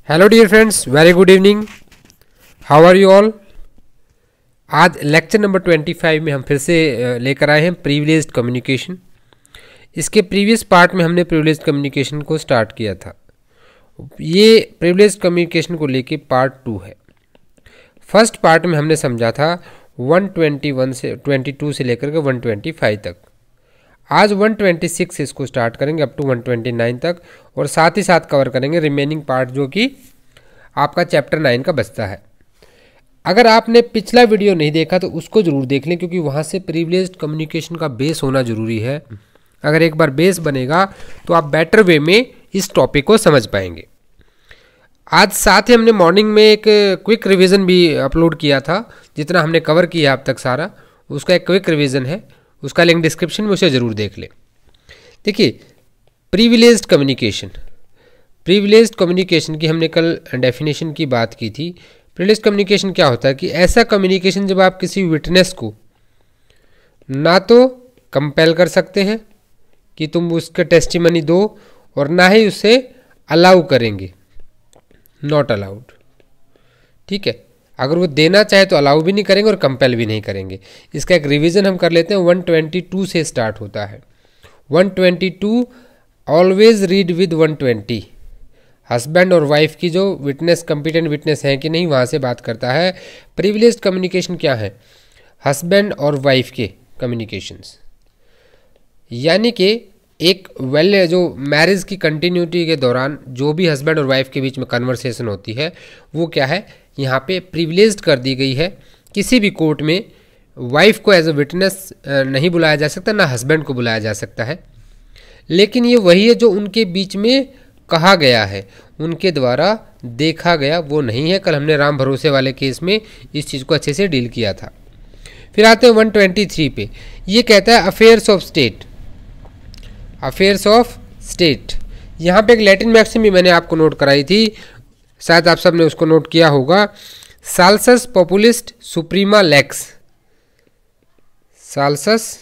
Hello dear friends, very good evening. How are you all. आज lecture number 25 में हम फिर से लेकर आए हैं प्रिविलेज्ड कम्युनिकेशन। इसके प्रीवियस पार्ट में हमने प्रिविलेज्ड कम्युनिकेशन को स्टार्ट किया था। ये प्रिविलेज्ड कम्युनिकेशन को लेके पार्ट 2 है। फर्स्ट पार्ट में हमने समझा था 121 से 22 से लेकर के 125 तक। आज 126 से इसको स्टार्ट करेंगे अप टू 129 तक, और साथ ही साथ कवर करेंगे रिमेनिंग पार्ट जो कि आपका चैप्टर 9 का बचता है। अगर आपने पिछला वीडियो नहीं देखा तो उसको ज़रूर देख लें, क्योंकि वहाँ से प्रिविलेज्ड कम्युनिकेशन का बेस होना ज़रूरी है। अगर एक बार बेस बनेगा तो आप बेटर वे में इस टॉपिक को समझ पाएंगे। आज साथ ही हमने मॉर्निंग में एक क्विक रिवीजन भी अपलोड किया था। जितना हमने कवर किया अब तक सारा, उसका एक क्विक रिवीजन है, उसका लिंक डिस्क्रिप्शन में, उसे ज़रूर देख लें। देखिए, प्रिविलेज्ड कम्युनिकेशन की हमने कल डेफिनेशन की बात की थी। प्रिविलेज्ड कम्युनिकेशन क्या होता है कि ऐसा कम्युनिकेशन जब आप किसी विटनेस को ना तो कंपेल कर सकते हैं कि तुम उसके टेस्टिमनी दो, और ना ही उसे अलाउ करेंगे, नॉट अलाउड। ठीक है, अगर वो देना चाहे तो अलाउ भी नहीं करेंगे और कंपेल भी नहीं करेंगे। इसका एक रिवीजन हम कर लेते हैं। 122 से स्टार्ट होता है। 122 ऑलवेज रीड विद 120। हस्बैंड और वाइफ की जो विटनेस कंपिटेंट विटनेस है कि नहीं, वहाँ से बात करता है। प्रिविलेज्ड कम्युनिकेशन क्या है? हस्बैंड और वाइफ के कम्युनिकेशंस, यानी कि एक जो मैरिज की कंटिन्यूटी के दौरान जो भी हस्बैंड और वाइफ के बीच में कन्वर्सेशन होती है, वो क्या है, यहाँ पे प्रिविलेज्ड कर दी गई है। किसी भी कोर्ट में वाइफ को एज अ विटनेस नहीं बुलाया जा सकता, ना हस्बैंड को बुलाया जा सकता है। लेकिन ये वही है जो उनके बीच में कहा गया है, उनके द्वारा देखा गया, वो नहीं है। कल हमने राम भरोसे वाले केस में इस चीज़ को अच्छे से डील किया था। फिर आते हैं 123 पे। ये कहता है affairs of state. Affairs of state, यहाँ पे एक लैटिन मैक्सिम भी मैंने आपको नोट कराई थी, शायद आप सब ने उसको नोट किया होगा। साल्सस पॉपुलिस्ट सुप्रीमा लेक्स। साल्सस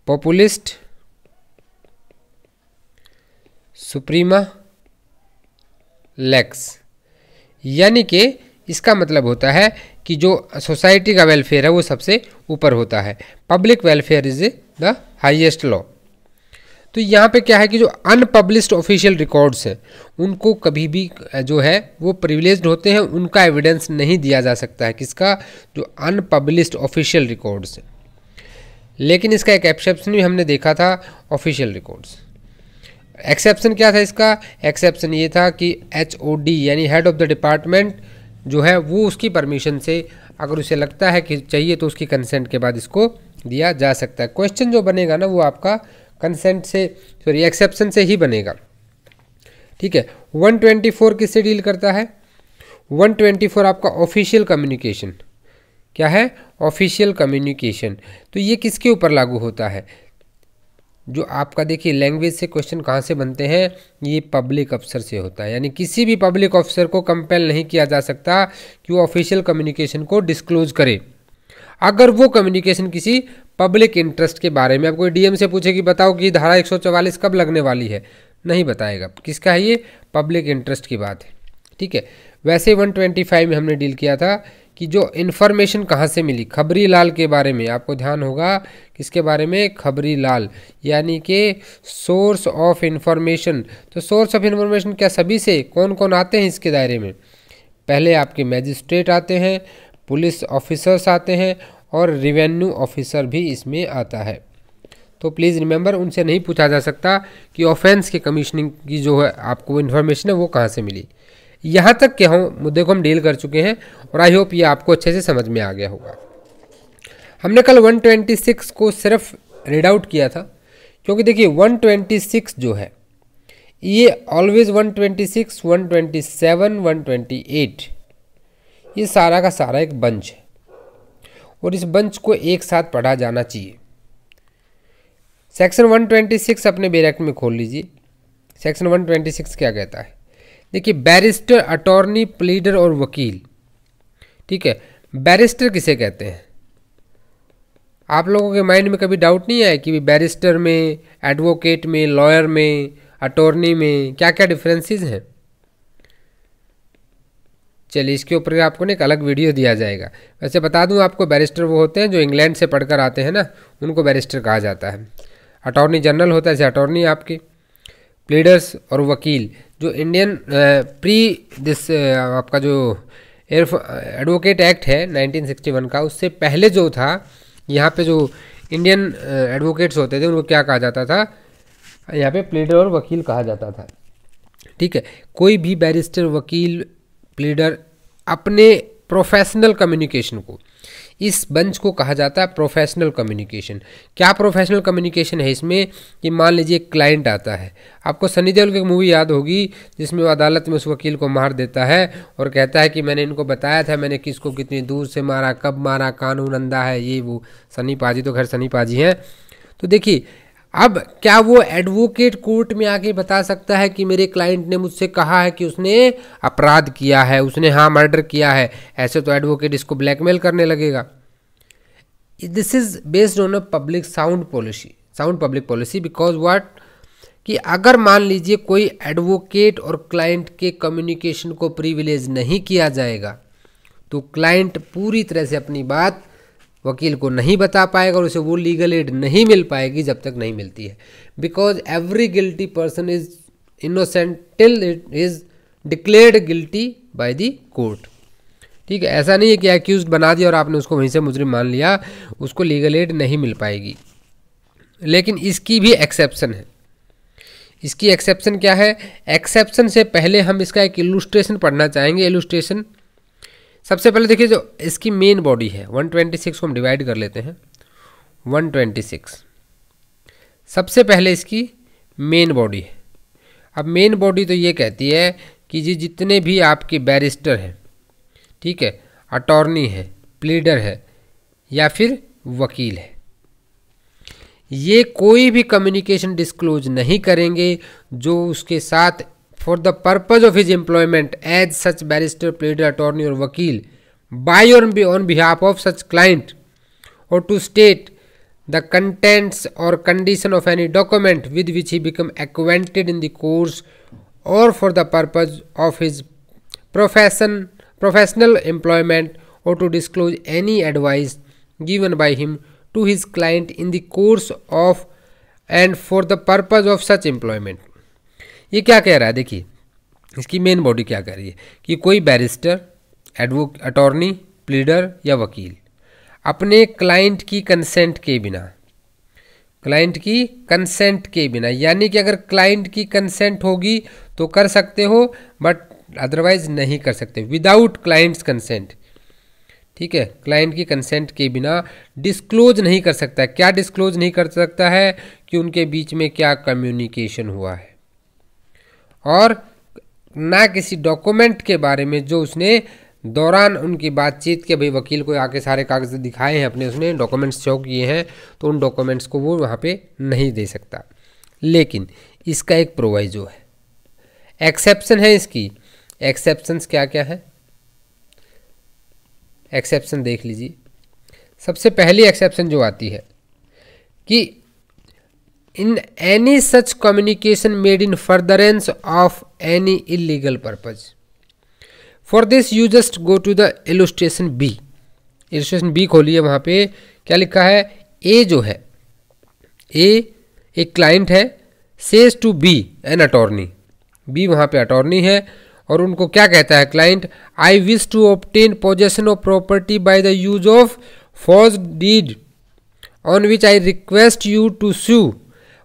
पॉपुलिस्ट सुप्रीमा लेक्स, यानी कि इसका मतलब होता है कि जो सोसाइटी का वेलफेयर है वो सबसे ऊपर होता है। Public welfare is the highest law. तो यहाँ पे क्या है कि जो अनपब्लिश्ड ऑफिशियल रिकॉर्ड्स हैं उनको कभी भी जो है वो प्रिविलेज्ड होते हैं, उनका एविडेंस नहीं दिया जा सकता है। किसका? जो अनपब्लिश्ड ऑफिशियल रिकॉर्ड्स हैं। लेकिन इसका एक एक्सेप्शन भी हमने देखा था, ऑफिशियल रिकॉर्ड्स। एक्सेप्शन क्या था इसका? एक्सेप्शन ये था कि HOD यानी हेड ऑफ द डिपार्टमेंट जो है वो उसकी परमिशन से, अगर उसे लगता है कि चाहिए तो उसकी कंसेंट के बाद इसको दिया जा सकता है। क्वेश्चन जो बनेगा ना वो आपका कंसेंट से, सॉरी एक्सेप्शन से ही बनेगा। ठीक है। 124 किससे डील करता है? 124 आपका ऑफिशियल कम्युनिकेशन। क्या है? Official communication. तो ये किसके ऊपर लागू होता है? जो आपका देखिए लैंग्वेज से क्वेश्चन कहाँ से बनते हैं, ये पब्लिक अफसर से होता है। यानी किसी भी पब्लिक ऑफिसर को कंपेल नहीं किया जा सकता कि वो ऑफिशियल कम्युनिकेशन को डिस्क्लोज करे। अगर वो कम्युनिकेशन किसी पब्लिक इंटरेस्ट के बारे में, आप कोई DM से पूछे कि बताओ कि धारा 144 कब लगने वाली है, नहीं बताएगा। किसका है ये? पब्लिक इंटरेस्ट की बात है। ठीक है। वैसे 125 में हमने डील किया था कि जो इन्फॉर्मेशन कहाँ से मिली, खबरी लाल के बारे में आपको ध्यान होगा। किसके बारे में? खबरी लाल, यानी कि सोर्स ऑफ इन्फॉर्मेशन। तो सोर्स ऑफ इन्फॉर्मेशन क्या सभी से? कौन कौन आते हैं इसके दायरे में? पहले आपके मैजिस्ट्रेट आते हैं, पुलिस ऑफिसर्स आते हैं, और रेवेन्यू ऑफिसर भी इसमें आता है। तो प्लीज़ रिमेंबर, उनसे नहीं पूछा जा सकता कि ऑफेंस के कमीशनिंग की जो है आपको इन्फॉर्मेशन है वो कहाँ से मिली। यहाँ तक के मुद्दे को हम डील कर चुके हैं, और आई होप ये आपको अच्छे से समझ में आ गया होगा। हमने कल 126 को सिर्फ रीड आउट किया था, क्योंकि देखिए 126 जो है ये ऑलवेज 126, 127, 128 ये सारा का सारा एक बंच है, और इस बंच को एक साथ पढ़ा जाना चाहिए। सेक्शन 126 अपने बैरक में खोल लीजिए। सेक्शन 126 क्या कहता है? देखिए, बैरिस्टर, अटॉर्नी, प्लीडर और वकील। ठीक है। बैरिस्टर किसे कहते हैं? आप लोगों के माइंड में कभी डाउट नहीं आया कि बैरिस्टर में, एडवोकेट में, लॉयर में, अटॉर्नी में क्या क्या डिफरेंसेस हैं? चलिए इसके ऊपर आपको ना एक अलग वीडियो दिया जाएगा। वैसे बता दूं आपको, बैरिस्टर वो होते हैं जो इंग्लैंड से पढ़कर आते हैं ना, उनको बैरिस्टर कहा जाता है। अटॉर्नी जनरल होता है, जैसे अटॉर्नी आपके, प्लीडर्स और वकील जो इंडियन आपका जो एडवोकेट एक्ट है 1961 का, उससे पहले जो था यहाँ पे जो इंडियन एडवोकेट्स होते थे उनको क्या कहा जाता था, यहाँ पे प्लीडर और वकील कहा जाता था। ठीक है, कोई भी बैरिस्टर, वकील, प्लीडर अपने प्रोफेशनल कम्युनिकेशन को, इस बंच को कहा जाता है प्रोफेशनल कम्युनिकेशन। क्या प्रोफेशनल कम्युनिकेशन है इसमें, कि मान लीजिए एक क्लाइंट आता है, आपको सनी देओल की एक मूवी याद होगी जिसमें वो अदालत में उस वकील को मार देता है और कहता है कि मैंने इनको बताया था मैंने किसको कितनी दूर से मारा, कब मारा, कानून अंधा है, ये वो। सनी पाजी तो खैर सनी पाजी हैं। तो देखिए, अब क्या वो एडवोकेट कोर्ट में आके बता सकता है कि मेरे क्लाइंट ने मुझसे कहा है कि उसने अपराध किया है, उसने हाँ मर्डर किया है? ऐसे तो एडवोकेट इसको ब्लैकमेल करने लगेगा। This is based on a public sound public policy, because what, कि अगर मान लीजिए कोई एडवोकेट और क्लाइंट के कम्युनिकेशन को प्रिविलेज नहीं किया जाएगा तो क्लाइंट पूरी तरह से अपनी बात वकील को नहीं बता पाएगा और उसे वो लीगल एड नहीं मिल पाएगी जब तक नहीं मिलती है। Because every guilty person is innocent till it is declared guilty by the court. ठीक है, ऐसा नहीं है कि एक्यूज्ड बना दिया और आपने उसको वहीं से मुजरिम मान लिया, उसको लीगल एड नहीं मिल पाएगी। लेकिन इसकी भी एक्सेप्शन है। इसकी एक्सेप्शन क्या है? एक्सेप्शन से पहले हम इसका एक इलुस्ट्रेशन पढ़ना चाहेंगे। इलुस्ट्रेशन सबसे पहले देखिए, जो इसकी मेन बॉडी है 126 को हम डिवाइड कर लेते हैं 126। सबसे पहले इसकी मेन बॉडी है। अब मेन बॉडी तो ये कहती है कि जी जितने भी आपके बैरिस्टर हैं, ठीक है, अटॉर्नी है, प्लीडर है या फिर वकील है, ये कोई भी कम्युनिकेशन डिस्क्लोज नहीं करेंगे जो उसके साथ for the purpose of his employment as such barrister, pleader, attorney or vakil by or on behalf of such client or to state the contents or condition of any document with which he become acquainted in the course or for the purpose of his professional employment or to disclose any advice given by him to his client in the course of and for the purpose of such employment। ये क्या कह रहा है? देखिए इसकी main body क्या कह रही है कि कोई बैरिस्टर, अटॉर्नी, प्लीडर या वकील अपने क्लाइंट की कंसेंट के बिना, यानी कि अगर क्लाइंट की कंसेंट होगी तो कर सकते हो, बट अदरवाइज नहीं कर सकते, विदाउट क्लाइंट्स कंसेंट। ठीक है, क्लाइंट की कंसेंट के बिना डिस्क्लोज नहीं कर सकता है। क्या डिस्क्लोज नहीं कर सकता है? कि उनके बीच में क्या कम्युनिकेशन हुआ है, और ना किसी डॉक्यूमेंट के बारे में जो उसने दौरान उनकी बातचीत के, भाई वकील को आके सारे कागज दिखाए हैं अपने, उसने डॉक्यूमेंट्स शो किए हैं, तो उन डॉक्यूमेंट्स को वो वहाँ पे नहीं दे सकता। लेकिन इसका एक प्रोवाइजो है, एक्सेप्शन है इसकी। एक्सेप्शंस क्या क्या है? एक्सेप्शन देख लीजिए। सबसे पहली एक्सेप्शन जो आती है कि in any such communication made in furtherance of any illegal purpose. For this you just go to the illustration B. Illustration B खोलिए, वहां पे क्या लिखा है? ए जो है, ए एक क्लाइंट है, says to be an attorney. B वहां पे अटॉर्नी है और उनको क्या कहता है client? I wish to obtain possession of property by the use of forged deed on which I request you to sue.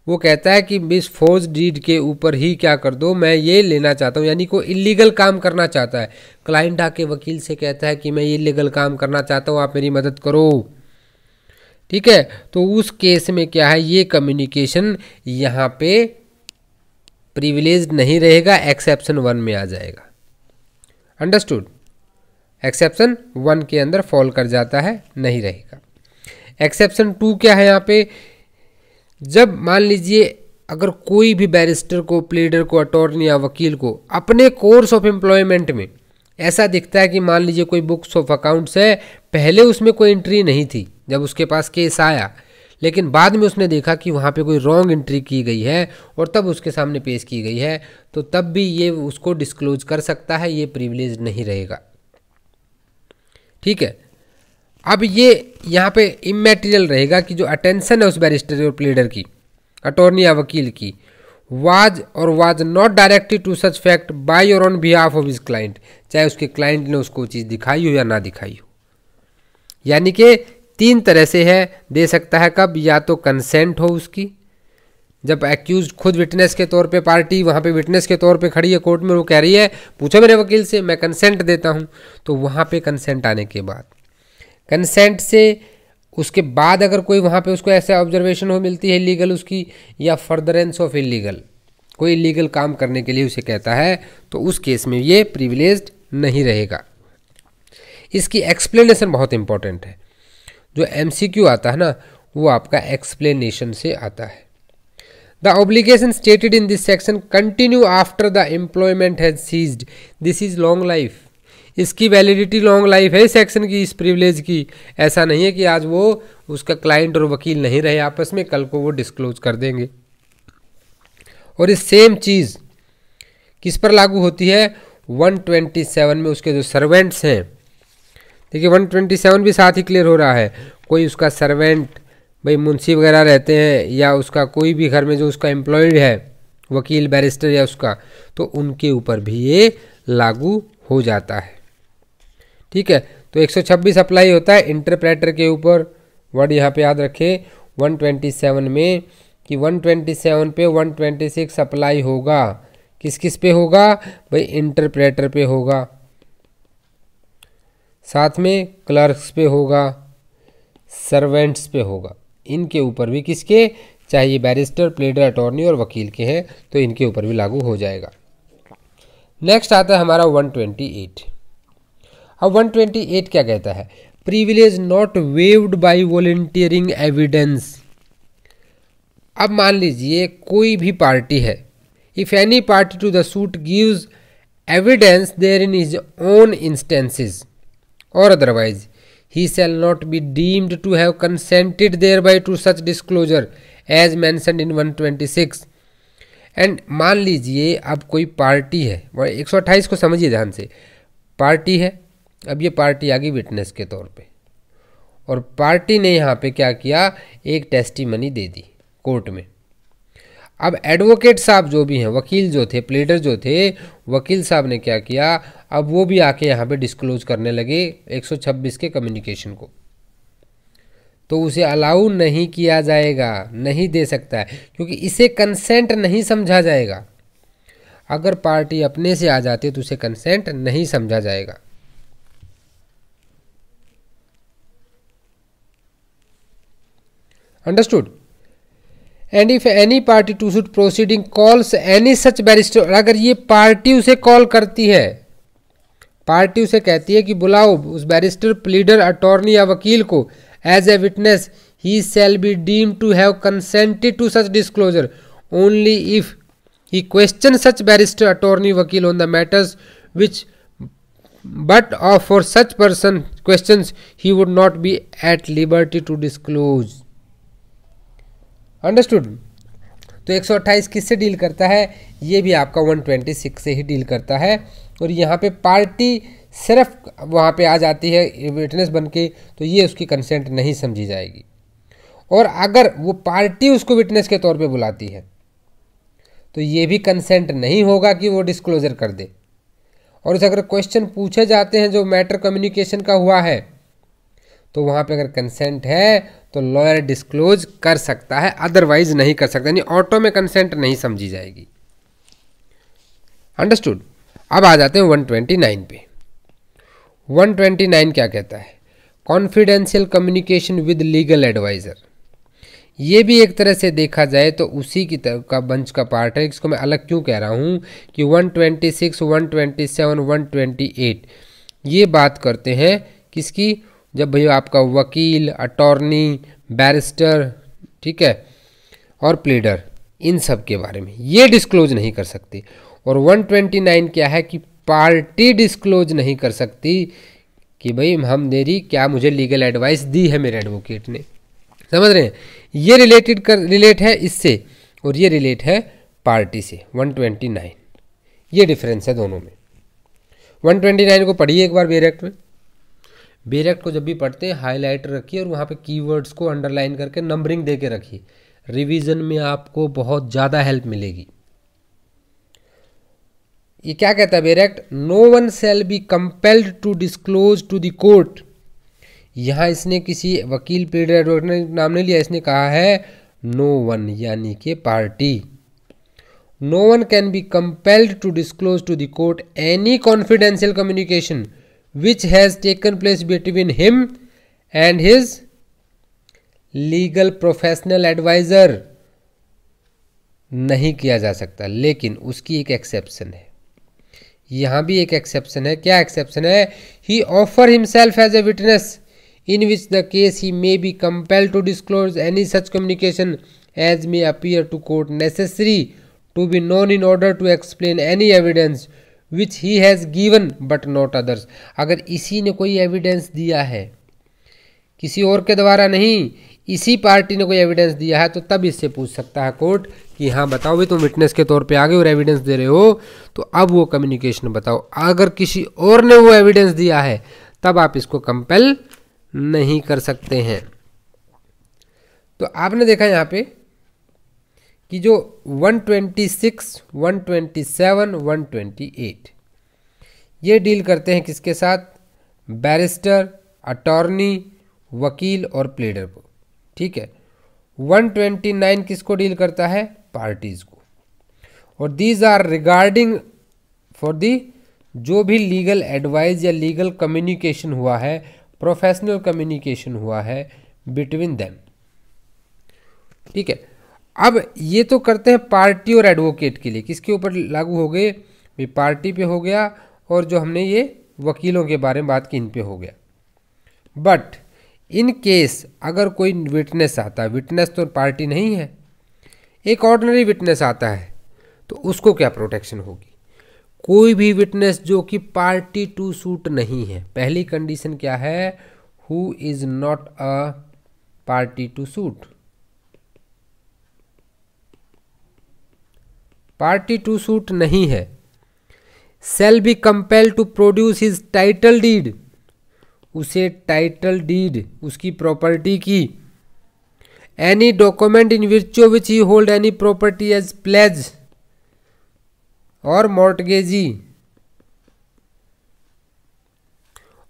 वो कहता है कि इस फॉर्ज डीड के ऊपर ही क्या कर दो, मैं ये लेना चाहता हूँ, यानी कोई इलीगल काम करना चाहता है। क्लाइंट आके वकील से कहता है कि मैं ये इलीगल काम करना चाहता हूँ, आप मेरी मदद करो। ठीक है, तो उस केस में क्या है, ये कम्युनिकेशन यहाँ पे प्रिविलेज नहीं रहेगा, एक्सेप्शन 1 में आ जाएगा। अंडरस्टूड? एक्सेप्शन 1 के अंदर फॉल कर जाता है, नहीं रहेगा। एक्सेप्शन 2 क्या है यहाँ पे? जब मान लीजिए अगर कोई भी बैरिस्टर को, प्लीडर को, अटॉर्नी या वकील को अपने कोर्स ऑफ एम्प्लॉयमेंट में ऐसा दिखता है कि मान लीजिए कोई बुक्स ऑफ अकाउंट्स है, पहले उसमें कोई एंट्री नहीं थी जब उसके पास केस आया, लेकिन बाद में उसने देखा कि वहाँ पे कोई रॉन्ग एंट्री की गई है और तब उसके सामने पेश की गई है, तो तब भी ये उसको डिस्क्लोज कर सकता है, ये प्रिविलेज नहीं रहेगा। ठीक है। अब ये यहाँ पे इमैटेरियल रहेगा कि जो अटेंशन है उस बैरिस्टर और प्लीडर की, अटॉर्नी या वकील की, was not directed to such fact by or on behalf of his client, चाहे उसके क्लाइंट ने उसको चीज़ दिखाई हो या ना दिखाई हो। यानी कि 3 तरह से है, दे सकता है कब, या तो कंसेंट हो उसकी, जब एक्यूज खुद विटनेस के तौर पे, पार्टी वहाँ पे विटनेस के तौर पे खड़ी है कोर्ट में, वो कह रही है पूछो मेरे वकील से, मैं कंसेंट देता हूँ, तो वहाँ पे कंसेंट आने के बाद, कंसेंट से उसके बाद अगर कोई वहाँ पे उसको ऐसा ऑब्जर्वेशन हो मिलती है इलीगल उसकी, या फर्दरेंस ऑफ इलीगल, कोई इलीगल काम करने के लिए उसे कहता है, तो उस केस में ये प्रिविलेज्ड नहीं रहेगा। इसकी एक्सप्लेनेशन बहुत इंपॉर्टेंट है। जो MCQ आता है ना, वो आपका एक्सप्लेनेशन से आता है। The obligation stated in this section continue after the employment has ceased, this is long life. इसकी वैलिडिटी लॉन्ग लाइफ है सेक्शन की, इस प्रिविलेज की। ऐसा नहीं है कि आज वो उसका क्लाइंट और वकील नहीं रहे आपस में, कल को वो डिस्क्लोज कर देंगे। और इस सेम चीज़ किस पर लागू होती है, 127 में उसके जो सर्वेंट्स हैं। देखिए 127 भी साथ ही क्लियर हो रहा है, कोई उसका सर्वेंट, भाई मुंशी वगैरह रहते हैं, या उसका कोई भी घर में जो उसका एम्प्लॉयड है, वकील बैरिस्टर या उसका, तो उनके ऊपर भी ये लागू हो जाता है। ठीक है, तो 126 अप्लाई होता है इंटरप्रेटर के ऊपर। वर्ड यहाँ पे याद रखें 127 में, कि 127 पे 126 अप्लाई होगा। किस किस पे होगा भाई, इंटरप्रेटर पे होगा, साथ में क्लर्क्स पे होगा, सर्वेंट्स पे होगा। इनके ऊपर भी किसके, चाहे ये बैरिस्टर, प्लीडर, अटॉर्नी और वकील के हैं, तो इनके ऊपर भी लागू हो जाएगा। नेक्स्ट आता है हमारा 128। अब 128 क्या कहता है, privilege not waived by volunteering evidence. अब मान लीजिए कोई भी पार्टी है, if any party to the suit gives evidence there in his own instances or otherwise, he shall not be deemed to have consented thereby to such disclosure as mentioned in 126। And मान लीजिए अब कोई party है, 128 को समझिए ध्यान से, party है, अब ये पार्टी आ गई विटनेस के तौर पे, और पार्टी ने यहाँ पे क्या किया, एक टेस्टिमनी दे दी कोर्ट में। अब एडवोकेट साहब जो भी हैं, वकील जो थे, प्लीडर जो थे, वकील साहब ने क्या किया, अब वो भी आके यहाँ पे डिस्क्लोज करने लगे 126 के कम्युनिकेशन को, तो उसे अलाउ नहीं किया जाएगा, नहीं दे सकता है, क्योंकि इसे कंसेंट नहीं समझा जाएगा। अगर पार्टी अपने से आ जाती है तो उसे कंसेंट नहीं समझा जाएगा। Understood. And if any party to suit proceeding calls any such barrister, अगर ये पार्टी उसे कॉल करती है, पार्टी उसे कहती है कि बुलाओ उस बैरिस्टर, प्लीडर, अटॉर्नी या वकील को as a witness, he shall be deemed to have consented to such disclosure only if he question such barrister, attorney, vakil on the matters which but for such person questions he would not be at liberty to disclose. Understood. तो 128 किससे deal करता है, ये भी आपका 126 से ही deal करता है। और यहाँ पे पार्टी सिर्फ वहाँ पे आ जाती है विटनेस बन के, तो ये उसकी कंसेंट नहीं समझी जाएगी। और अगर वो पार्टी उसको विटनेस के तौर पे बुलाती है तो ये भी कंसेंट नहीं होगा कि वो डिस्क्लोजर कर दे। और उसे अगर क्वेश्चन पूछे जाते हैं जो मैटर कम्युनिकेशन का हुआ है, तो वहाँ पे अगर कंसेंट है तो लॉयर डिस्क्लोज कर सकता है, अदरवाइज नहीं कर सकता, यानी ऑटो में कंसेंट नहीं समझी जाएगी। अंडरस्टूड। अब आ जाते हैं 129 पे। 129 क्या कहता है, confidential communication with legal adviser. ये भी एक तरह से देखा जाए तो उसी की तरह का बंच का पार्ट है। इसको मैं अलग क्यों कह रहा हूँ कि 126, 127, 128 ये बात करते हैं किसकी, जब भैया आपका वकील, अटॉर्नी, बैरिस्टर, ठीक है, और प्लीडर, इन सब के बारे में ये डिस्क्लोज नहीं कर सकती। और 129 क्या है कि पार्टी डिस्क्लोज नहीं कर सकती कि भाई हम दे रही, क्या मुझे लीगल एडवाइस दी है मेरे एडवोकेट ने। समझ रहे हैं, ये रिलेट है इससे, और ये रिलेट है पार्टी से। 129 ये डिफरेंस है दोनों में। 129 को पढ़िए एक बार बेरेक्ट में। बेयर को जब भी पढ़ते हैं हाईलाइटर रखिए और वहाँ पे कीवर्ड्स को अंडरलाइन करके नंबरिंग दे के रखिए, रिवीजन में आपको बहुत ज़्यादा हेल्प मिलेगी। ये क्या कहता है bare? No one shall be compelled to disclose to the court. यहाँ इसने किसी वकील प्लीडर एडवोकेट ने नाम नहीं लिया, इसने कहा है नो वन यानी कि party. No one can be compelled to disclose to the court any confidential communication which has taken place between him and his legal professional adviser. नहीं किया जा सकता, लेकिन उसकी एक एक्सेप्शन है। यहां भी एक एक्सेप्शन है। क्या एक्सेप्शन है? He offer himself as a witness in which the case he may be compelled to disclose any such communication as may appear to court necessary to be known in order to explain any evidence which he has given but not others। अगर इसी ने कोई evidence दिया है, किसी और के द्वारा नहीं, इसी पार्टी ने कोई एविडेंस दिया है, तो तब इससे पूछ सकता है कोर्ट कि हाँ बताओ भाई, तुम विटनेस के तौर पे आ गए और एविडेंस दे रहे हो, तो अब वो कम्युनिकेशन बताओ। अगर किसी और ने वो एविडेंस दिया है तब आप इसको कंपेल नहीं कर सकते हैं। तो आपने देखा यहाँ पे कि जो 126, 127, 128 ये डील करते हैं किसके साथ? बैरिस्टर, अटॉर्नी, वकील और प्लीडर को। ठीक है। 129 किसको डील करता है? पार्टीज को। और these are regarding for the जो भी लीगल एडवाइस या लीगल कम्युनिकेशन हुआ है, प्रोफेशनल कम्युनिकेशन हुआ है बिटवीन देम। ठीक है। अब ये तो करते हैं पार्टी और एडवोकेट के लिए। किसके ऊपर लागू हो गए? भी पार्टी पे हो गया, और जो हमने ये वकीलों के बारे में बात की इन पे हो गया। बट इन केस अगर कोई विटनेस आता है, विटनेस तो पार्टी नहीं है, एक ऑर्डिनरी विटनेस आता है, तो उसको क्या प्रोटेक्शन होगी? कोई भी विटनेस जो कि पार्टी टू सूट नहीं है। पहली कंडीशन क्या है? Who is not a party to suit. Party to suit नहीं है। Shall be compelled to produce his title deed. उसे टाइटल डीड, उसकी प्रॉपर्टी की, any document in virtue which he hold any property as pledge or mortgagee,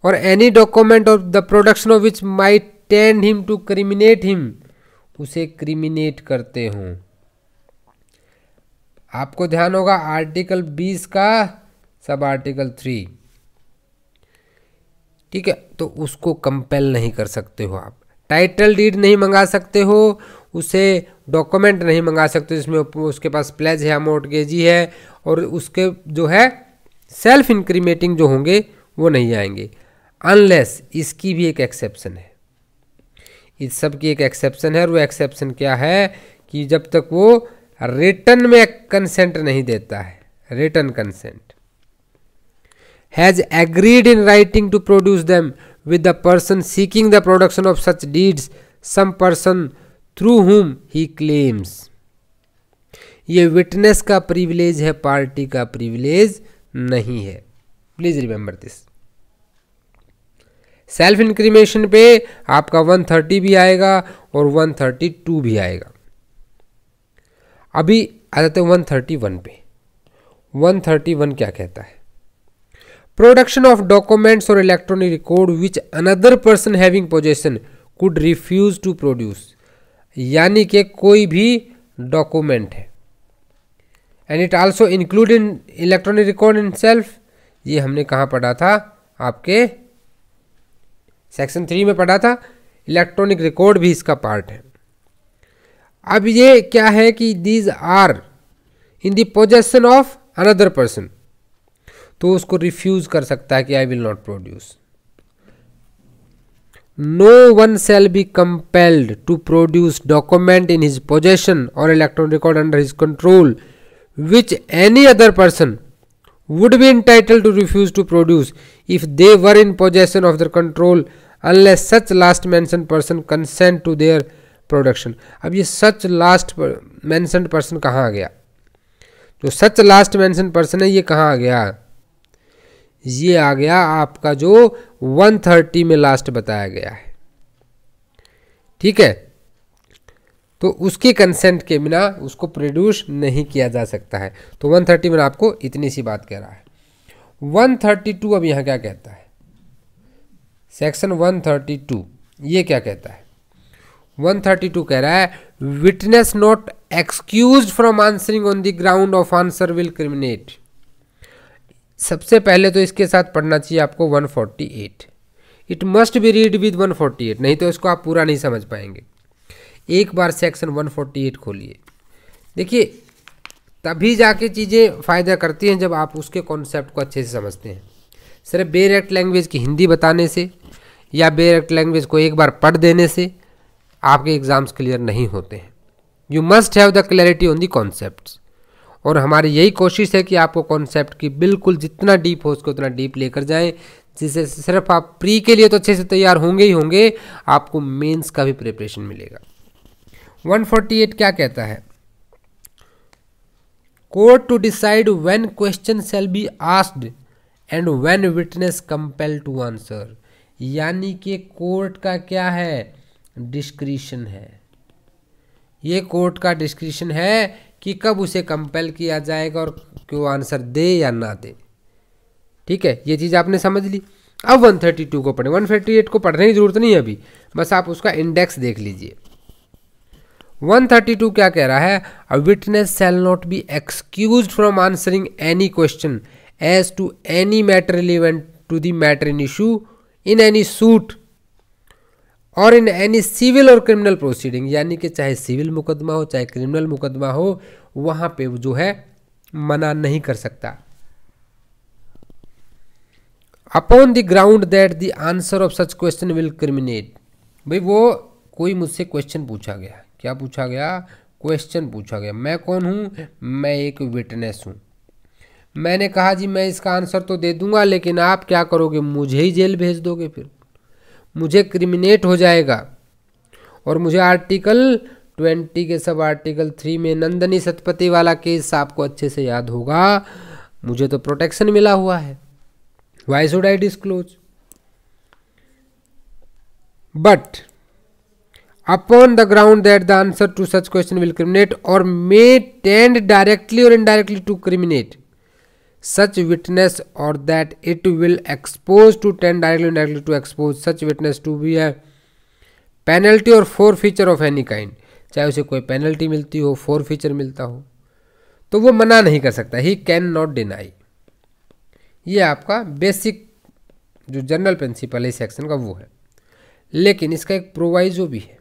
or any document of the production of which might tend him to criminate him, उसे criminate करते हों। आपको ध्यान होगा article 20 का sub article 3। ठीक है। तो उसको कंपेल नहीं कर सकते हो आप। टाइटल डीड नहीं मंगा सकते हो, उसे डॉक्यूमेंट नहीं मंगा सकते जिसमें उसके पास प्लेज है या मॉर्टगेजी है, और उसके जो है सेल्फ इंक्रीमेटिंग जो होंगे वो नहीं आएंगे, अनलेस। इसकी भी एक एक्सेप्शन है, इस सब की एक एक्सेप्शन है। और वो एक्सेप्शन क्या है? कि जब तक वो रिटन में कंसेंट नहीं देता है, written consent, has agreed in writing to produce them with the person seeking the production of such deeds some person through whom he claims। ये विटनेस का प्रिविलेज है, पार्टी का प्रिविलेज नहीं है। Please remember this. सेल्फ इंक्रीमेशन पे आपका 130 भी आएगा और 132 भी आएगा। अभी आ जाते हैं 131 पे। 131 क्या कहता है? Production of documents or electronic record which another person having possession could refuse to produce. यानी कि कोई भी डॉक्यूमेंट है, and it also include in electronic record in self. ये हमने कहाँ पढ़ा था? आपके सेक्शन 3 में पढ़ा था। इलेक्ट्रॉनिक रिकॉर्ड भी इसका पार्ट है। अब ये क्या है कि these are in the possession of another person, तो उसको रिफ्यूज कर सकता है कि I will not produce. No one shall be compelled to produce document in his possession or electronic record under his control which any other person would be entitled to refuse to produce if they were in possession of their control unless such last mention person consent to their production. अब ये सच last mention person कहाँ आ गया? जो सच last mention person है ये कहाँ आ गया? ये आ गया आपका जो 130 में लास्ट बताया गया है, ठीक है। तो उसके कंसेंट के बिना उसको प्रोड्यूस नहीं किया जा सकता है। तो 130 में आपको इतनी सी बात कह रहा है। 132 अब यहाँ क्या कहता है, सेक्शन 132 ये क्या कहता है, 132 कह रहा है witness not excused from answering on the ground of answer will criminate. सबसे पहले तो इसके साथ पढ़ना चाहिए आपको 148, it must be read with 148, नहीं तो इसको आप पूरा नहीं समझ पाएंगे। एक बार सेक्शन 148 खोलिए, देखिए तभी जाके चीज़ें फ़ायदा करती हैं जब आप उसके कॉन्सेप्ट को अच्छे से समझते हैं। सिर्फ बेरेक्ट लैंग्वेज की हिंदी बताने से या बेरेक्ट लैंग्वेज को एक बार पढ़ देने से आपके एग्ज़ाम्स क्लियर नहीं होते हैं। You must have the clarity on the concepts, और हमारी यही कोशिश है कि आपको कॉन्सेप्ट की बिल्कुल जितना डीप हो उसको उतना डीप लेकर जाएं, जिससे सिर्फ आप प्री के लिए तो अच्छे से तैयार होंगे ही होंगे, आपको मेंस का भी प्रिपरेशन मिलेगा। 148 क्या कहता है, court to decide when question shall be asked and when witness compel to answer. यानी कि कोर्ट का क्या है, डिस्क्रिशन है। ये कोर्ट का डिस्क्रिशन है कि कब उसे कंपेल किया जाएगा और क्यों आंसर दे या ना दे, ठीक है। ये चीज़ आपने समझ ली। अब 132 को पढ़ें, 148 को पढ़ने की जरूरत नहीं है अभी, बस आप उसका इंडेक्स देख लीजिए। 132 क्या कह रहा है, a witness shall not be excused from answering any question as to any matter relevant to the matter in issue in any suit or in any civil or criminal proceeding. यानी कि चाहे civil मुकदमा हो चाहे criminal मुकदमा हो, वहां पे जो है मना नहीं कर सकता। Upon the ground that the answer of such question will criminate. भाई वो कोई मुझसे क्वेश्चन पूछा गया, क्या पूछा गया, क्वेश्चन पूछा गया। मैं कौन हूं, मैं एक विटनेस हूं। मैंने कहा जी मैं इसका आंसर तो दे दूंगा, लेकिन आप क्या करोगे, मुझे ही जेल भेज दोगे, फिर मुझे क्रिमिनेट हो जाएगा। और मुझे आर्टिकल 20 के सब आर्टिकल 3 में नंदनी सतपति वाला केस आपको अच्छे से याद होगा, मुझे तो प्रोटेक्शन मिला हुआ है। Why should I disclose, but upon the ground that the answer to such question will criminate or may tend directly or indirectly to criminate such witness or that it will expose to tend directly or indirectly to expose such witness to be a penalty or forfeiture of any kind। चाहे उसे कोई penalty मिलती हो, forfeiture मिलता हो, तो वो मना नहीं कर सकता। He can not deny. ये आपका बेसिक जो जनरल प्रिंसिपल है सेक्शन का वो है। लेकिन इसका एक प्रोवाइजो भी है।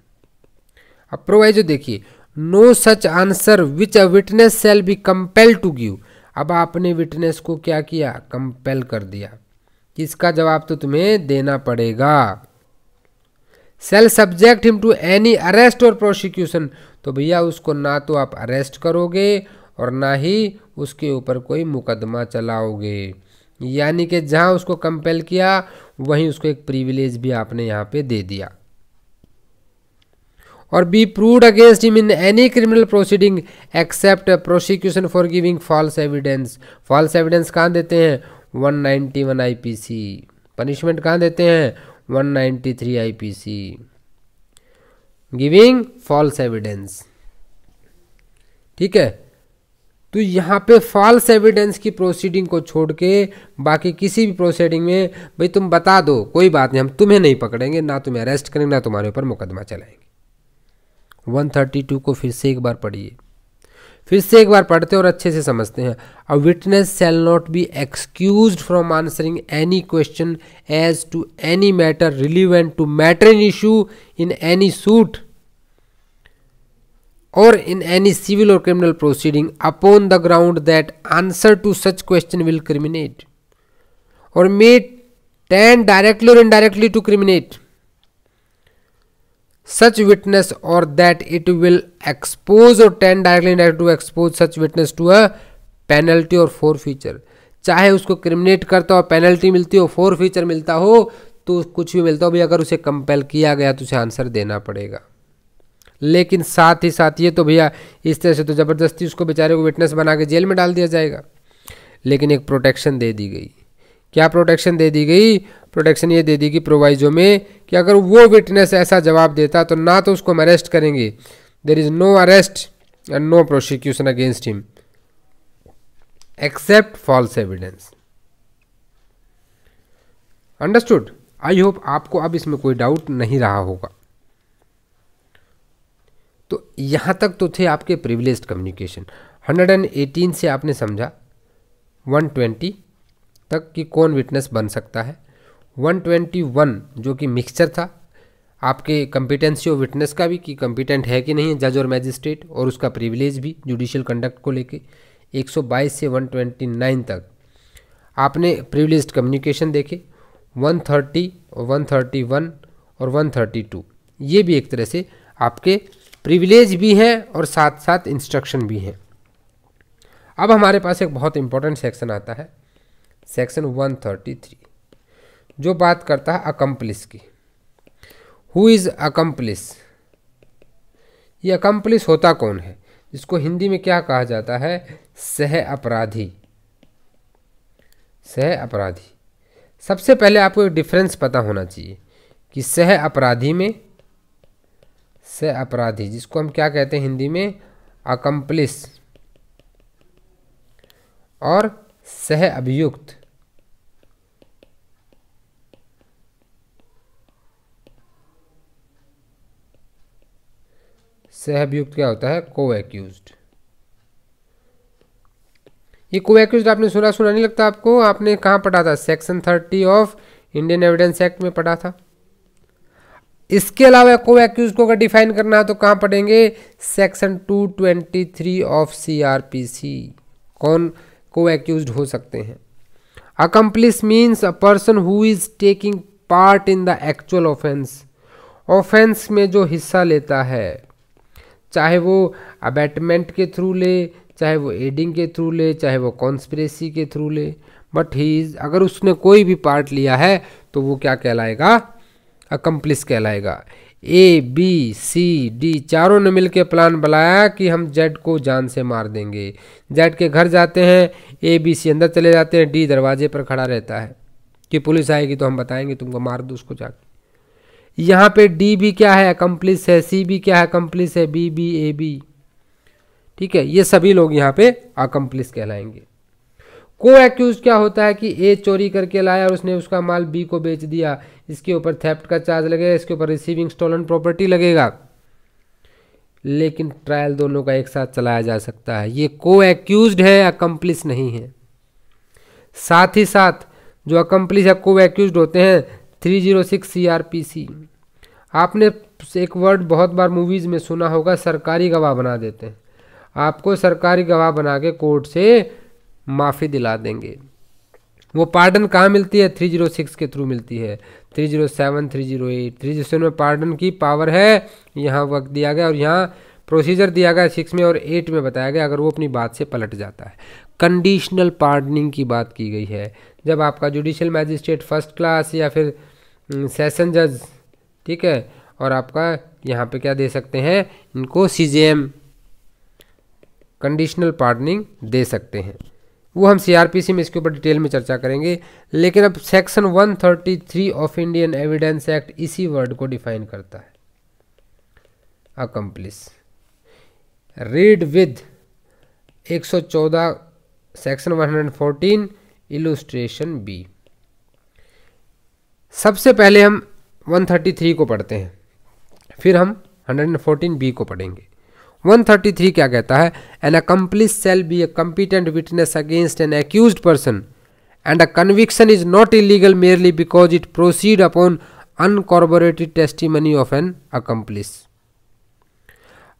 अब प्रोवाइजो देखिए, no such answer which a witness shall be compel to give. अब आपने विटनेस को क्या किया, कंपेल कर दिया कि इसका जवाब तो तुम्हें देना पड़ेगा। Shall subject him to any arrest or prosecution. तो भैया उसको ना तो आप अरेस्ट करोगे और ना ही उसके ऊपर कोई मुकदमा चलाओगे। यानी कि जहां उसको कंपेल किया वहीं उसको एक प्रिविलेज भी आपने यहाँ पे दे दिया। Or be proved against him in any criminal proceeding except prosecution for giving false evidence. False evidence कहाँ देते हैं, 191 IPC। पनिशमेंट कहाँ देते हैं, 193 IPC, गिविंग फॉल्स एविडेंस, ठीक है। तो यहाँ पे फॉल्स एविडेंस की प्रोसीडिंग को छोड़ के बाकी किसी भी प्रोसीडिंग में भाई तुम बता दो, कोई बात नहीं, हम तुम्हें नहीं पकड़ेंगे, ना तुम्हें अरेस्ट करेंगे, ना तुम्हारे ऊपर मुकदमा चलाएंगे। 132 को फिर से एक बार पढ़िए, फिर से एक बार पढ़ते और अच्छे से समझते हैं। A witness shall not be excused from answering any question as to any matter relevant to matter in issue in any suit or in any civil or criminal proceeding upon the ground that answer to such question will criminate or may tend directly or indirectly to criminate such witness or that it will expose or tend directly or indirectly to expose such witness to a penalty or forfeiture। चाहे उसको क्रिमिनेट करता हो, penalty मिलती हो, forfeiture मिलता हो, तो कुछ भी मिलता हो भाई, अगर उसे कंपेल किया गया तो उसे आंसर देना पड़ेगा। लेकिन साथ ही साथ ये तो भैया इस तरह से तो ज़बरदस्ती उसको बेचारे को विटनेस बना के जेल में डाल दिया जाएगा, लेकिन एक प्रोटेक्शन दे दी गई क्या प्रोटेक्शन दे दी गई? प्रोटेक्शन ये दे दी गई प्रोवाइजो में कि अगर वो विटनेस ऐसा जवाब देता तो ना तो उसको हम अरेस्ट करेंगे, there is no arrest and no prosecution against him except false evidence. Understood? I hope आपको अब इसमें कोई डाउट नहीं रहा होगा। तो यहां तक तो थे आपके प्रिविलेज्ड कम्युनिकेशन। 118 से आपने समझा 120 तक कि कौन विटनेस बन सकता है। 121 जो कि मिक्सचर था आपके कम्पिटेंसी ऑफ विटनेस का भी, कि कम्पिटेंट है कि नहीं जज और मैजिस्ट्रेट, और उसका प्रिविलेज भी जुडिशियल कंडक्ट को लेके। 122 से 129 तक आपने प्रिविलेज्ड कम्युनिकेशन देखे। 130 और 131 और 132 ये भी एक तरह से आपके प्रिविलेज भी हैं और साथ साथ इंस्ट्रक्शन भी हैं। अब हमारे पास एक बहुत इंपॉर्टेंट सेक्शन आता है, सेक्शन 133, जो बात करता है अकम्प्लिस की। Who is accomplish? ये अकम्प्लिस होता कौन है, जिसको हिंदी में क्या कहा जाता है? सह अपराधी। सह अपराधी। सबसे पहले आपको एक डिफरेंस पता होना चाहिए कि सह अपराधी में, सह अपराधी जिसको हम क्या कहते हैं हिंदी में? अकम्प्लिस, और सह अभियुक्त। सह अभियुक्त क्या होता है? को एक्यूज्ड। ये को एक्यूज्ड आपने सुना नहीं लगता आपको? आपने कहाँ पढ़ा था? Section 30 of Indian evidence act में पढ़ा था। इसके अलावा को एक्यूज्ड को अगर डिफाइन करना है तो कहाँ पढ़ेंगे? Section 223 of CRPC। कौन को एक्यूज्ड हो सकते हैं? Accomplish means a person who is taking part in the actual offence. Offence में जो हिस्सा लेता है, चाहे वो अबैटमेंट के थ्रू ले, चाहे वो एडिंग के थ्रू ले, चाहे वो कॉन्स्पिरेसी के थ्रू ले, बट ही इज, अगर उसने कोई भी पार्ट लिया है तो वो क्या कहलाएगा? अकम्प्लिस कहलाएगा। ABCD चारों ने मिलकर प्लान बनाया कि हम जेड को जान से मार देंगे। जेड के घर जाते हैं, ABC अंदर चले जाते हैं, D दरवाजे पर खड़ा रहता है कि पुलिस आएगी तो हम बताएंगे तुमको, मार दो उसको जाके। यहाँ पे D भी क्या है? अकम्प्लिस है। C भी क्या है? अकम्प्लिस है। B, AB, ठीक है, ये सभी लोग यहाँ पे अकम्प्लिस कहलाएंगे। को एक्यूज क्या होता है कि A चोरी करके लाया और उसने उसका माल B को बेच दिया, इसके ऊपर थेफ्ट का चार्ज लगेगा, इसके ऊपर रिसीविंग स्टोलन प्रॉपर्टी लगेगा, लेकिन ट्रायल दोनों का एक साथ चलाया जा सकता है। ये को एक्यूज्ड है, अकम्प्लिस नहीं है। साथ ही साथ जो अकम्प्लिस या को एक्यूज्ड होते हैं 306 CRPC। आपने एक वर्ड बहुत बार मूवीज में सुना होगा, सरकारी गवाह बना देते हैं। आपको सरकारी गवाह बना के कोर्ट से माफ़ी दिला देंगे। वो पार्डन कहाँ मिलती है? 306 के थ्रू मिलती है। 307, 308, 307 में पार्डन की पावर है, यहाँ वक्त दिया गया और यहाँ प्रोसीजर दिया गया 6 में और 8 में बताया गया अगर वो अपनी बात से पलट जाता है। कंडीशनल पार्डनिंग की बात की गई है, जब आपका जुडिशियल मैजिस्ट्रेट फर्स्ट क्लास या फिर सेशन जज, ठीक है, और आपका यहाँ पे क्या दे सकते हैं, इनको CJM कंडीशनल पार्डनिंग दे सकते हैं। वो हम CRPC में इसके ऊपर डिटेल में चर्चा करेंगे। लेकिन अब section 133 of Indian evidence act इसी वर्ड को डिफाइन करता है, accomplish. Read with 114 section 114 illustration B। सबसे पहले हम 133 को पढ़ते हैं, फिर हम 114B को पढ़ेंगे। 133 क्या कहता है? An accomplice shall be a competent witness against an accused person and a conviction is not illegal merely because it proceed upon uncorroborated testimony of an accomplice.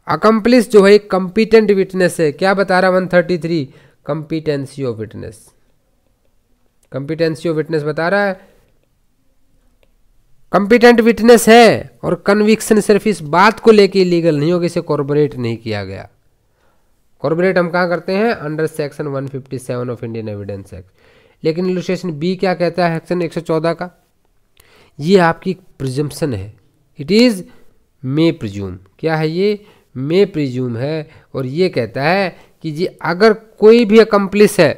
Accomplice जो है एक कम्पिटेंट विटनेस है। क्या बता रहा है 133? Competency of witness. Competency of witness बता रहा है, कंपिटेंट विटनेस है और कन्विक्शन सिर्फ इस बात को लेके इलीगल नहीं होगा, इसे कॉर्पोरेट नहीं किया गया। कॉर्पोरेट हम कहाँ करते हैं? Under section 157 of Indian evidence act. लेकिन इलुस्ट्रेशन B क्या कहता है सेक्शन 114 का? ये आपकी प्रिजम्पशन है, इट इज मे प्रिज्यूम। क्या है ये? मे प्रिज्यूम है। और ये कहता है कि जी अगर कोई भी अकम्प्लिस है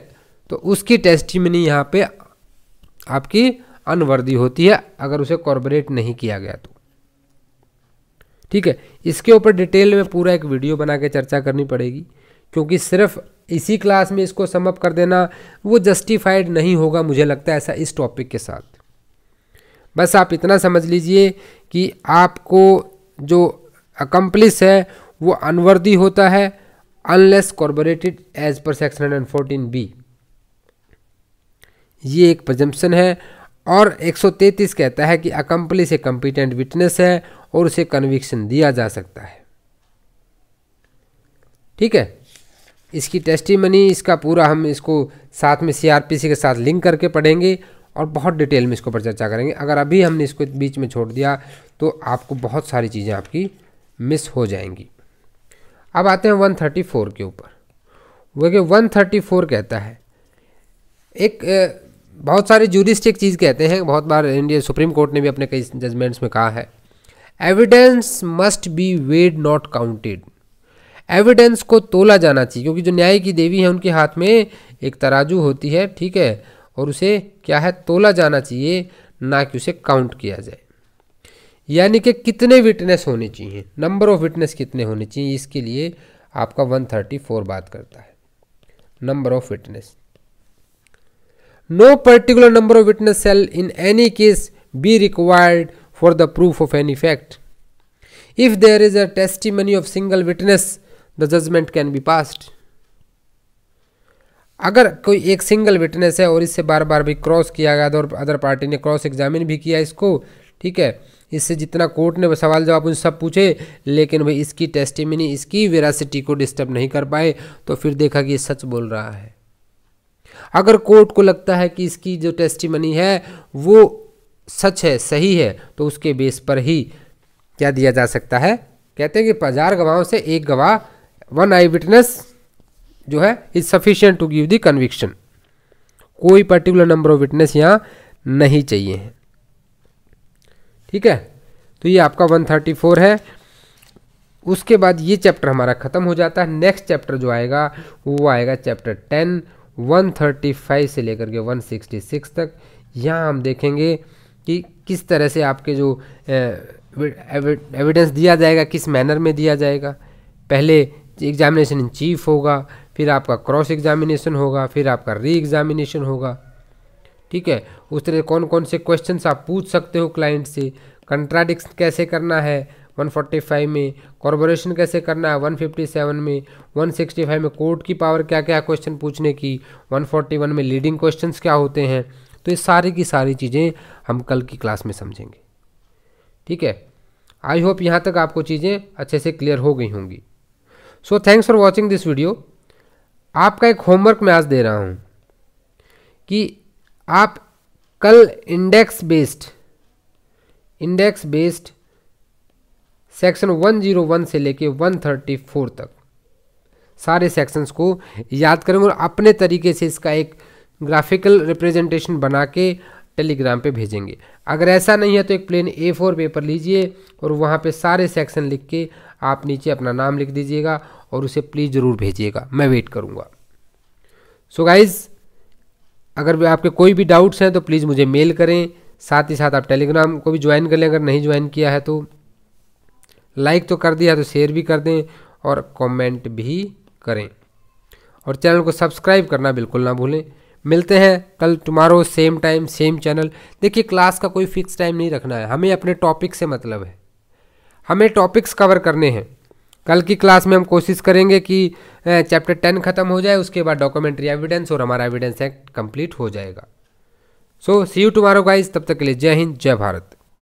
तो उसकी टेस्टिमनी यहाँ पे आपकी अनवर्दी होती है अगर उसे कॉर्पोरेट नहीं किया गया तो। ठीक है, इसके ऊपर डिटेल में पूरा एक वीडियो बना के चर्चा करनी पड़ेगी, क्योंकि सिर्फ इसी क्लास में इसको सम अप कर देना वो जस्टिफाइड नहीं होगा, मुझे लगता है ऐसा इस टॉपिक के साथ। बस आप इतना समझ लीजिए कि आपको जो अकम्प्लिस है वो अनवर्दी होता है unless corroborated as per section 114B, ये एक प्रजम्पशन है। और 133 कहता है कि अकम्प्लिस एक कॉम्पिटेंट विटनेस है और उसे कन्विक्शन दिया जा सकता है। ठीक है, इसकी टेस्टिमनी, इसका पूरा हम इसको साथ में CRPC के साथ लिंक करके पढ़ेंगे और बहुत डिटेल में इसके ऊपर चर्चा करेंगे। अगर अभी हमने इसको बीच में छोड़ दिया तो आपको बहुत सारी चीज़ें आपकी मिस हो जाएंगी। अब आते हैं 134 के ऊपर। वो 134 कहता है, एक बहुत सारे जूरिस्टिक चीज़ कहते हैं, बहुत बार इंडियन सुप्रीम कोर्ट ने भी अपने कई जजमेंट्स में कहा है, evidence must be weighed not counted. Evidence को तोला जाना चाहिए, क्योंकि जो न्याय की देवी है उनके हाथ में एक तराजू होती है, ठीक है, और उसे क्या है, तोला जाना चाहिए, ना कि उसे काउंट किया जाए। यानी कि कितने विटनेस होने चाहिए, नंबर ऑफ विटनेस कितने होने चाहिए, इसके लिए आपका 134 बात करता है। Number of witness, no particular number of witness shall in any case be required for the proof of any fact. If there is a testimony of single witness the judgment can be passed. अगर कोई एक single witness है और इससे बार बार भी cross किया गया और अदर पार्टी ने क्रॉस एग्जामिन भी किया इसको, ठीक है, इससे जितना कोर्ट ने सवाल जवाब उन सब पूछे, लेकिन भाई इसकी टेस्टिमनी, इसकी वेरासिटी को डिस्टर्ब नहीं कर पाए, तो फिर देखा कि ये सच बोल रहा है। अगर कोर्ट को लगता है कि इसकी जो टेस्टिमनी है वो सच है, सही है, तो उसके बेस पर ही क्या दिया जा सकता है, कहते हैं कि 1000 गवाहों से एक गवाह, वन आई विटनेस जो है is sufficient to give the conviction. कोई पर्टिकुलर नंबर ऑफ विटनेस यहाँ नहीं चाहिए है। ठीक है, तो ये आपका 134 है। उसके बाद ये चैप्टर हमारा खत्म हो जाता है। नेक्स्ट चैप्टर जो आएगा वो आएगा चैप्टर 10, 135 से लेकर के 166 तक। यहाँ हम देखेंगे कि किस तरह से आपके जो एविडेंस दिया जाएगा, किस मैनर में दिया जाएगा। पहले एग्जामिनेशन इन चीफ होगा, फिर आपका क्रॉस एग्जामिनेशन होगा, फिर आपका री एग्जामिनेशन होगा। ठीक है, उस तरह कौन कौन से क्वेश्चंस आप पूछ सकते हो क्लाइंट से, कंट्राडिक्शन कैसे करना है 145 में, कॉर्पोरेशन कैसे करना है 157 में, 165 में कोर्ट की पावर क्या क्या क्वेश्चन पूछने की, 141 में लीडिंग क्वेश्चंस क्या होते हैं। तो ये सारी की सारी चीज़ें हम कल की क्लास में समझेंगे। ठीक है, आई होप यहाँ तक आपको चीज़ें अच्छे से क्लियर हो गई होंगी। So thanks for watching this video. आपका एक होमवर्क मैं आज दे रहा हूँ कि आप कल इंडेक्स बेस्ड सेक्शन 101 से लेके 134 तक सारे सेक्शंस को याद करेंगे और अपने तरीके से इसका एक ग्राफिकल रिप्रेजेंटेशन बना के टेलीग्राम पे भेजेंगे। अगर ऐसा नहीं है तो एक प्लेन A4 पेपर लीजिए और वहाँ पे सारे सेक्शन लिख के आप नीचे अपना नाम लिख दीजिएगा और उसे प्लीज़ ज़रूर भेजिएगा, मैं वेट करूँगा। सो गाइज़, अगर आपके कोई भी डाउट्स हैं तो प्लीज़ मुझे मेल करें, साथ ही साथ आप टेलीग्राम को भी ज्वाइन कर लें। अगर नहीं ज्वाइन किया है तो लाइक तो कर दिया तो शेयर भी कर दें और कमेंट भी करें, और चैनल को सब्सक्राइब करना बिल्कुल ना भूलें। मिलते हैं कल tomorrow same time same channel. देखिए, क्लास का कोई फिक्स टाइम नहीं रखना है, हमें अपने टॉपिक से मतलब है, हमें टॉपिक्स कवर करने हैं। कल की क्लास में हम कोशिश करेंगे कि चैप्टर 10 खत्म हो जाए, उसके बाद डॉक्यूमेंट्री एविडेंस और हमारा एविडेंस एक्ट कंप्लीट हो जाएगा। सो सी यू टुमारो गाइस, तब तक के लिए जय हिंद, जय भारत।